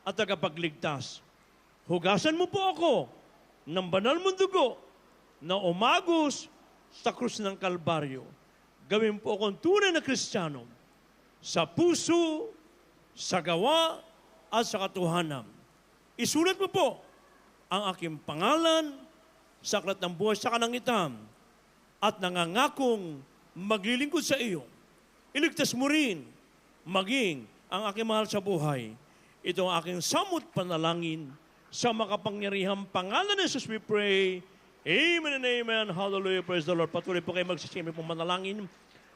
at tagapagligtas. Hugasan mo po ako ng banal mong dugo na umagos sa krus ng Kalbaryo. Gawin po akong tunay na Kristiyano sa puso, sa gawa, at sa katuhanan. Isulat mo po ang aking pangalan sa aklat ng buhay sa kanangitan at nangangakong maglilingkod sa iyo. Iligtas mo rin maging ang aking mahal sa buhay. Ito ang aking samot panalangin sa makapangyarihang pangalan ni Jesus we pray. Amen and amen. Hallelujah. Praise the Lord. Patuloy po kayo magsisimi pong manalangin.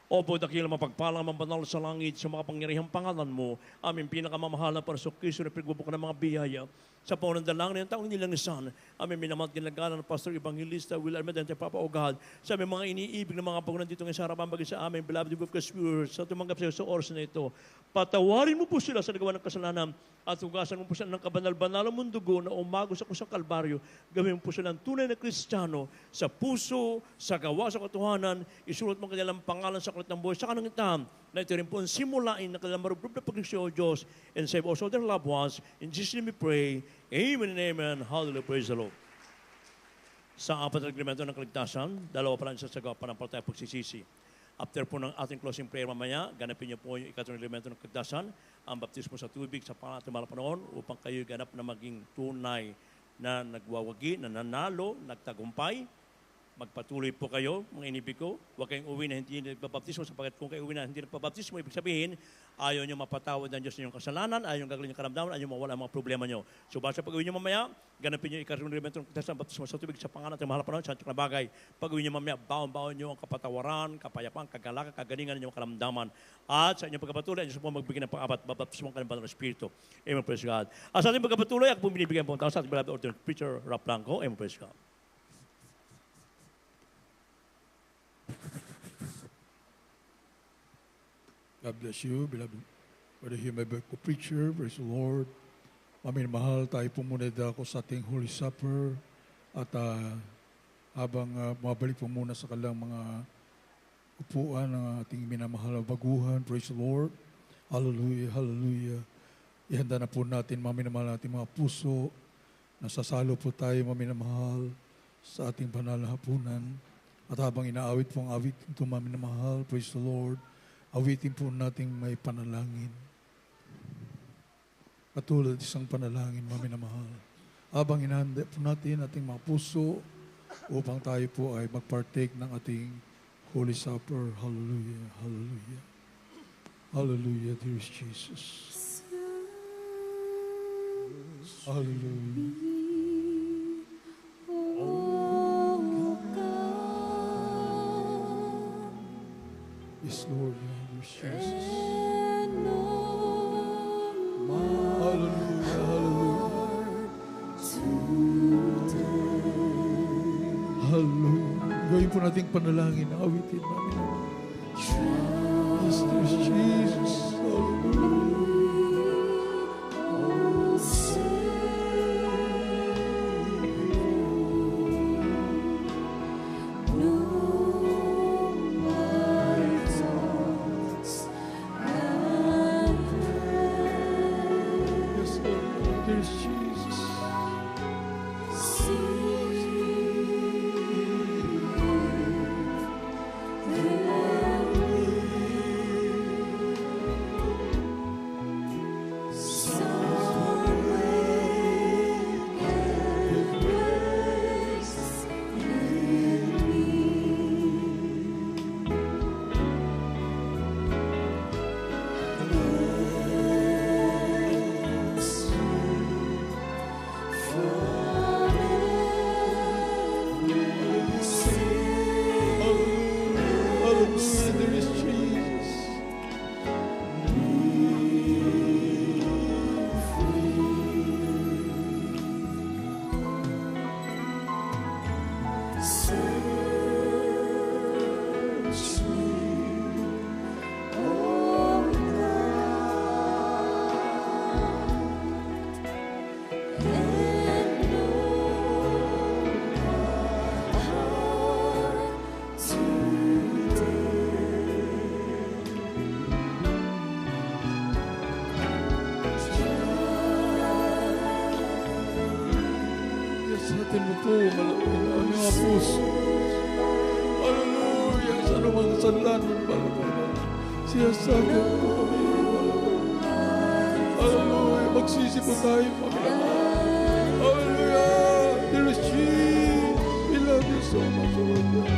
Opo, dakilang mapagpalang mabanal sa langit sa makapangyarihang pangalan mo. Aming pinakamamahal na Panginoon Kristo na pagbubukan ng mga biyaya sa pangunang dalangin ng taong nilangisan. Aming minamahal ginagalan ng Pastor Evangelista Will Almedante, Papa O God, sa aming mga iniibig ng mga pangunan dito ngayon sa harapan bagay sa aming beloved group of viewers sa tumanggap sa oras na ito. Patawarin mo po sila sa nagawa ng kasalanan at hugasan mo po sila ng kabanal-banal mong dugo na umago sa kusang kalbaryo. Gawin mo po sila ng tunay na Kristiyano sa puso, sa gawa, sa katotohanan. Isulat mo kanilang pangalan sa kulit ng buhay sa kanangitan na ito rin po ang simulain na kanilang marubrub na pagkisyo o Diyos and save also their loved ones. In Jesus' name we pray. Amen and amen. Hallelujah. Praise the Lord. Sa apat na reglamento ng kaligtasan, dalawa pa lang sa sagawa pa ng palataya pagsisisi. After po ng ating closing prayer mamaya, ganapin niyo po yung ikatlong elemento ng kaligtasan, ang baptismo sa tubig sa pangatimala panahon upang kayo ganap na maging tunay na nagwawagi, na nanalo, nagtagumpay. Magpatuloy po kayo, mga inibig ko. Huwag kayong uwi na hindi nagbabaptismo sapagkat kung kayo uwi na hindi nagbabaptismo, ibig sabihin, ayaw nyo mapatawad ng Diyos ng kasalanan, ayaw nyo gagawin yung karamdaman, ayaw mawala ang mga problema nyo. So basta pag uwi nyo mamaya, ganapin nyo ikatlong elemento ng kaligtasan, baptismo sa tubig sa pangalan at mahal panahon, sa na bagay. Pag uwi nyo mamaya, baon-baon nyo ang kapatawaran, kapayapaan, kagalakan, kagalingan ng karamdaman. At sa inyong pagkapatuloy, ang Diyos po magbigay ng pang-apat, babaptismo ang kanilang Espiritu. Amen, praise God. At sa ating pagkapatuloy, ako po binibigyan po ang tao sa ating beloved ordained preacher, Rap Blanco. Amen, praise God. God bless you, beloved. Whether you may be a preacher, praise the Lord. Amin, mahal, tayo po muna ako sa ating Holy Supper. At habang mabalik po muna sa kanilang mga upuan ng ating minamahal na baguhan, praise the Lord. Hallelujah, hallelujah. Ihanda na po natin, maminamahal natin mga puso. Nasasalo po tayo, maminamahal, sa ating banal na hapunan. At habang inaawit po ang awit ito, maminamahal, praise the Lord. Awitin po natin may panalangin. Katulad isang panalangin, maminamahal. Habang inahanda po natin ating mga puso upang tayo po ay magpartake ng ating Holy Supper. Hallelujah, hallelujah. Hallelujah, dearest Jesus. Hallelujah. Yes, Lord, dearest Jesus. Hallelujah, hallelujah. Hallelujah. Gawin po nating panalangin, awitin namin. Yes, dearest Jesus. Hallelujah. Yes, Lord, dearest Jesus. Hallelujah, dearest Jesus. Yes, atin mo po, malapit ang mga puso. Hallelujah, sa anumang sanlan ng malapit. Siya sa atin po kami, malapit. Hallelujah, magsisi po tayo, pagkakas. Hallelujah, dearest Jesus, we love you so much, O Lord God.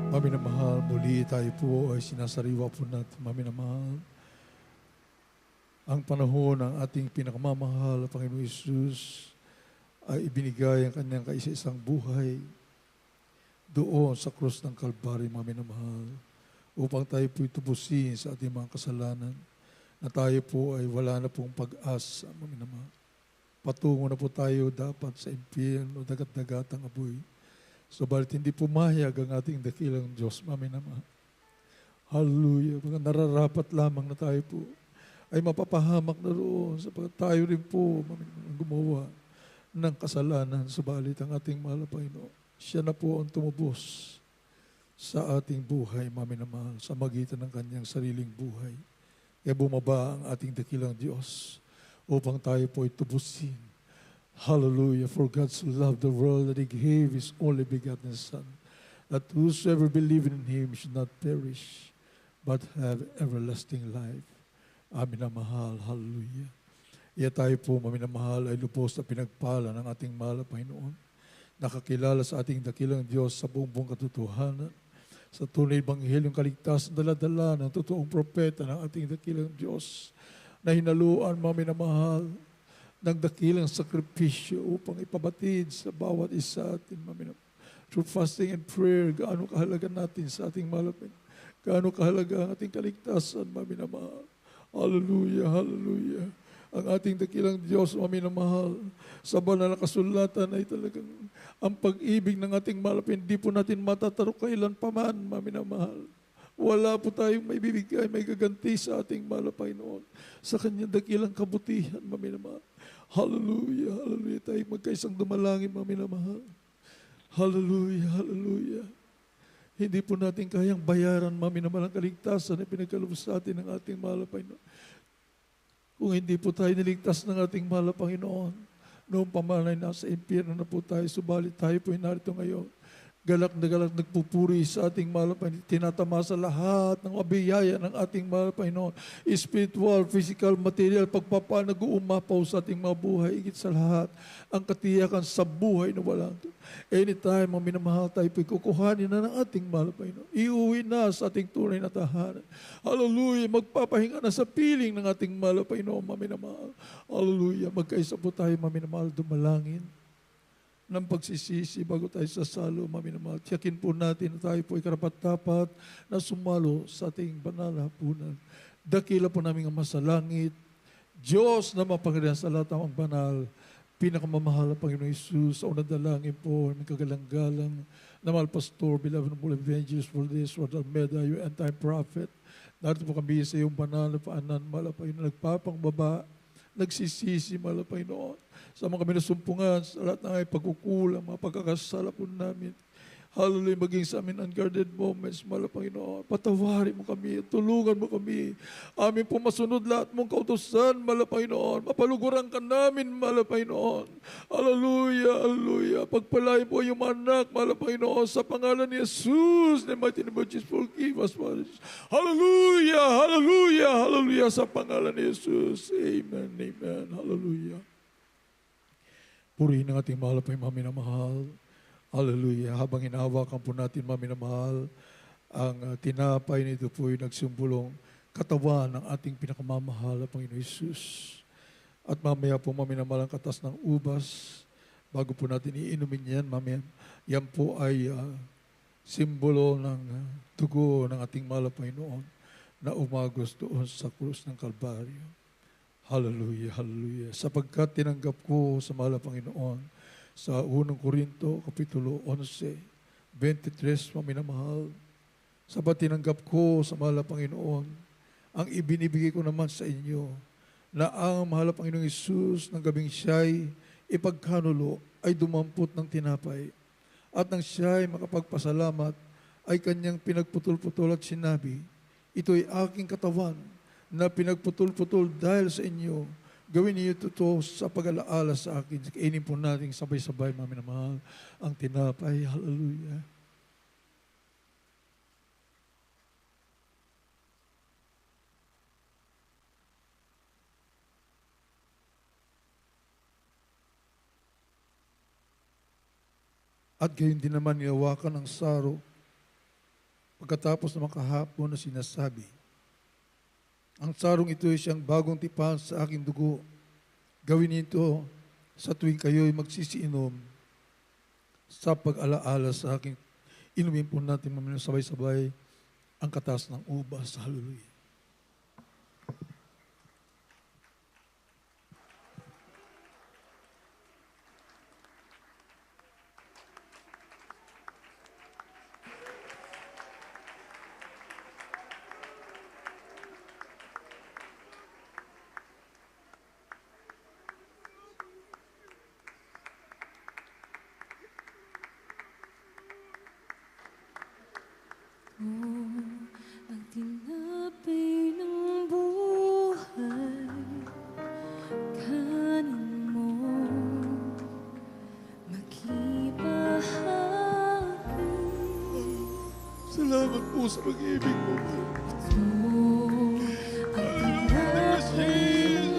Mami na mahal, muli tayo po ay sinasariwa po natin, Mami na mahal. Ang panahon ng ating pinakamamahal, Panginoon Hesus, ay ibinigay ang kanyang kaisa-isang buhay doon sa krus ng Kalbaryo, Mami na mahal, upang tayo po'y tubusin sa ating mga kasalanan, na tayo po ay wala na pong pag-asa, Mami na mahal. Patungo na po tayo dapat sa impyerno, dagat-dagatang apoy. Subalit hindi pumayag ang ating dakilang Diyos, Mami na mahal. Hallelujah. Mga nararapat lamang na tayo po ay mapapahamak na roon sapagkat tayo rin po, Mami na mahal, gumawa ng kasalanan. Subalit ang ating mahal na Panginoon, siya na po ang tumubos sa ating buhay, Mami na mahal, sa magitan ng kanyang sariling buhay. Kaya bumaba ang ating dakilang Diyos upang tayo po ay tubusin. Hallelujah. For God so loved the world that He gave His only begotten Son, that whosoever believe in Him should not perish, but have everlasting life. Amin na mahal. Hallelujah. Iya tayo po, Mami na mahal, ay lubos na pinagpala ng ating mahal na Panginoon. Nakakilala sa ating dakilang Diyos sa buong katotohanan, sa tunay Ebangheliyong kaligtasan, dala-dala ng totoong propeta ng ating dakilang Diyos, na hinaluan, Mami na mahal, ng dakilang sakripisyo upang ipabatid sa bawat isa atin, Mami na mahal. Through fasting and prayer, gaano kahalaga natin sa ating malapit. Gaano kahalaga ang ating kaligtasan, Mami na mahal. Hallelujah, hallelujah. Ang ating dakilang Diyos, Mami na mahal, sa banal na kasulatan ay talagang ang pag-ibig ng ating malapit, hindi po natin matatarok kailan paman, Mami na mahal. Wala po tayong may bibigay, may gaganti sa ating mahal na Panginoon. Sa kanyang dakilang kabutihan, Mami na mahal. Hallelujah, hallelujah. Tayo magkaisang dumalangin, Mami na mahal. Hallelujah, hallelujah. Hindi po natin kayang bayaran, Mami na mahal, ang kaligtasan na pinagkalubos sa atin ng ating mahal na Panginoon. Kung hindi po tayo niligtas ng ating mahal na Panginoon, noong pamanay nasa impyerno na po tayo, subalit tayo po narito ngayon. Galak na galak nagpupuri sa ating mahal na Panginoon. Tinatamasa lahat ng mabiyaya ng ating mahal na Panginoon. Spiritual, physical, material, pagpapa, nag-uumapaw sa ating mga buhay. Higit sa lahat, ang katiyakan sa buhay na walang. Anytime, Mami na mahal, tayo po'y kukuhanin na ng ating mahal na Panginoon. Iuwi na sa ating tunay na tahanan. Hallelujah. Magpapahinga na sa piling ng ating mahal na Panginoon, Mami na mahal. Hallelujah. Magkaisa po tayo, Mami na mahal, dumalangin ng pagsisisi bago tayo sasalo, Mami na mahal. Tiyakin po natin na tayo po ay karapat-dapat na sumalo sa ating banal na hapunan. Dakila po namin ang masalangit. Diyos na mapagalian sa lahat ng banal, pinakamamahal na Panginoon Hesus, sa unang dalangin po, may kagalang-galang na mahal pastor, beloved and evangelist for this, for the Almeida, your anti-prophet. Narito po kami sa iyong banal na paanan, mahal na Panginoon, nagpapangbaba, nagsisisi, mahal na Panginoon, sa mga kami nasumpungan, sa lahat ng pagkukulang, mga pagkakasala po namin. Hallelujah, maging sa amin unguarded moments, mahal na Panginoon. Patawarin mo kami, tulungan mo kami. Amin po masunod lahat mong kautusan, mahal na Panginoon. Mapaluguran ka namin, mahal na Panginoon. Hallelujah, hallelujah. Pagpalain po yung mga anak, mahal na Panginoon, sa pangalan ni Jesus, na mighty name of Jesus, forgive us, Father. Hallelujah, hallelujah, hallelujah, sa pangalan ni Jesus. Amen, amen, hallelujah. Purihin ang ating mahal na Mami na mahal. Hallelujah. Habang hinahawakan po natin, Mami na mahal, ang tinapay nito po ay nagsimbulong katawan ng ating pinakamamahal na Panginoon Hesus. At mamaya po, Mami na mahal, ang katas ng ubas. Bago po natin iinumin yan, Mami, yan po ay simbolo ng dugo ng ating mahal na Panginoon na umagos doon sa krus ng Kalbaryo. Hallelujah, hallelujah. Sapagkat tinanggap ko sa mahal na Panginoon sa 1 Korinto, Kapitulo 11, 23, Mami na mahal. Sapat tinanggap ko sa mahal na Panginoon ang ibinibigay ko naman sa inyo na ang mahal na Panginoong Hesus ng gabing siya'y ipagkanulo ay dumampot ng tinapay at nang siya'y makapagpasalamat ay kanyang pinagputol-putol at sinabi, ito'y aking katawan na pinagputol-putol dahil sa inyo. Gawin niyo ito sa pag-alaala sa akin. Kainin po natin sabay-sabay, Mami na mahal, ang tinapay. Hallelujah. At gayon din naman nilawakan ng saro Pagkatapos naman kahapon na sinasabi, ang sarong ito ay siyang bagong tipan sa aking dugo. Gawin ito sa tuwing kayo'y magsisiinom sa pag-alaala sa aking. Inumin po natin mamaya sabay-sabay ang katas ng ubas. Hallelujah. Ang tinapay ng buhay, kanin mo, makibahagi. Salamat po sa pag-ibig mo. Ang tinapay ng buhay,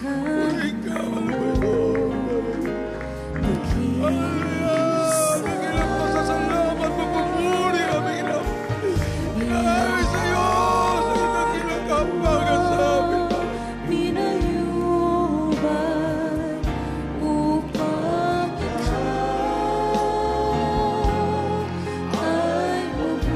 kanin mo, Salamat, magpupuri kami na. Ay, sa iyo, sa inang kinakapagan sa amin. pinayubay upang ikaw ay muli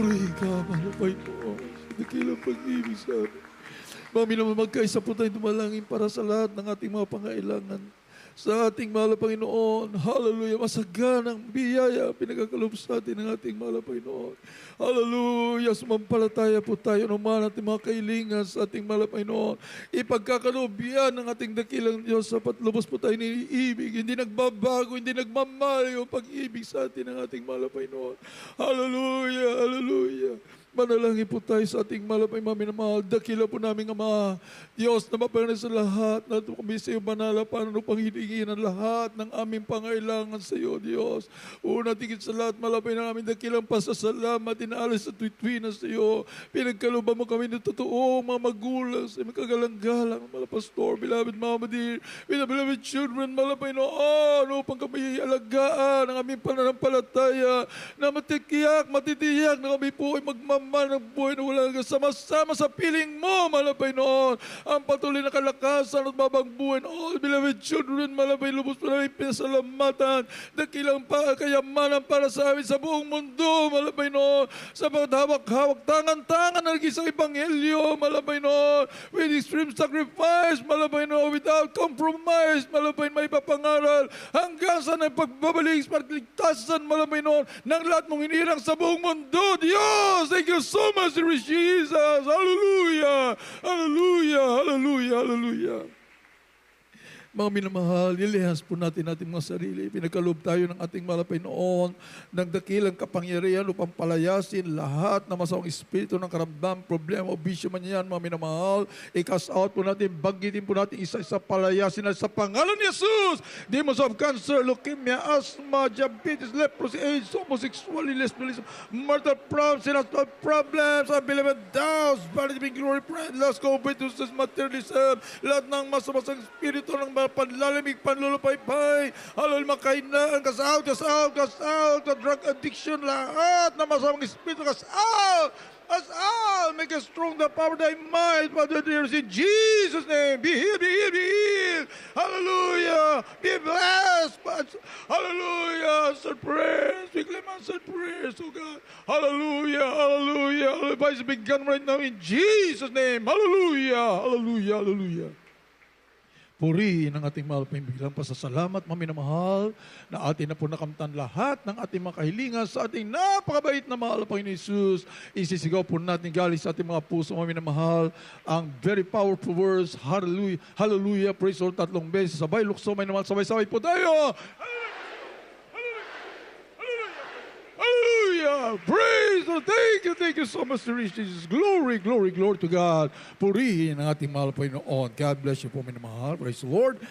Puri ka, malapay po. Dakilang pag-ibig sa amin. Mami naman magkaisa po tayo dumalangin para sa lahat ng ating mga pangailangan. Sa ating mahal na Panginoon, hallelujah, masaganang biyaya pinagkakalob sa atin ng ating mahal na Panginoon. Hallelujah, sumampalataya po tayo naman ating mga kailingan sa ating mahal na Panginoon. Ipagkakalob yan ng ating dakilang Diyos sapat lubos po tayo niibig. Hindi nagbabago, hindi nagmamali yung pag-ibig sa atin ng ating mahal na Panginoon. Hallelujah, hallelujah. Manalangin po tayo sa ating malapay maminamahal. Dakila po namin Ama, Diyos na mapanan sa lahat na kami sa iyo banala paano pang hiningin ang lahat ng aming pangailangan sa iyo, Diyos. Una tigit sa lahat, malapay na namin dakilang pasasalamat, inaalis sa tuwid-tuwi sa iyo. Pinagkaluban mo kami ng totoo, mga magulang, sa mga kagalang-galang, mga pastor, beloved Mama dear, beloved children, malapay na upang kami alagaan ang aming pananampalataya na matitiyak na kami po ay magmamahal ng buhay na wala hanggang sama-sama sa piling mo, malapay noon. Ang patuloy na kalakasan at babang buhay all beloved children, malapay lubos po namin pinasalamatan. Dakilang kayamanan para sa amin sa buong mundo, malapay noon. Sa paghawak-hawak, tangan-tangan na sa Ebanghelyo, malapay noon. With extreme sacrifice, malapay noon. Without compromise, malapay may papangaral. Hanggang sa pagbabalik, pagligtasan, malapay noon. Ng lahat mong inirang sa buong mundo, Diyos! Thank you so much, Lord Jesus. Hallelujah. Hallelujah. Hallelujah. Hallelujah. Mga minamahal, ilihas po natin ating mga sarili. Pinagkaloob tayo ng ating malapay noon, ng dakilang kapangyarihan upang palayasin lahat na masamang espiritu ng karamdam, problema o bisyo man yan, mga minamahal. I-cast out po natin, banggitin po natin isa-isa palayasin na sa pangalan ni Jesus. Demons of cancer, leukemia, asthma, diabetes, leprosy, AIDS, homosexuality, lesbianism, mortal problems, sinastral problems, unbelievable doubts, vanity, being glory, pride, lust, covetousness, materialism, lahat ng masamasang espiritu ng panlalamig, panlulupay-pay, halal makainaan, cast out, cast out, cast out, the drug addiction, lahat na masamang espiritu, cast out, cast out, make us strong, the power of thy might, Father dear, in Jesus' name, be healed, be healed, be healed, hallelujah, be blessed, hallelujah, answer prayers, we claim answered prayers, oh God, hallelujah, hallelujah, hallelujah, begun right now in Jesus' name, hallelujah, hallelujah, hallelujah. Purihin ang ating mahal paimbiglang pasasalamat, maminamahal, na atin na po nakamtan lahat ng ating mga kahilingan sa ating napakabait na mahal na Panginoon Jesus. Isisigaw po natin galing sa ating mga puso, maminamahal, ang very powerful words, hallelujah, hallelujah, praise the Lord, 3 beses. Sabay, lukso, may naman, sabay-sabay po tayo. Hallelujah! Praise the Lord! Thank you so much, Jesus. Glory, glory, glory to God. Purihin ang ating mahal Panginoon. God bless you po, minamahal. Praise the Lord.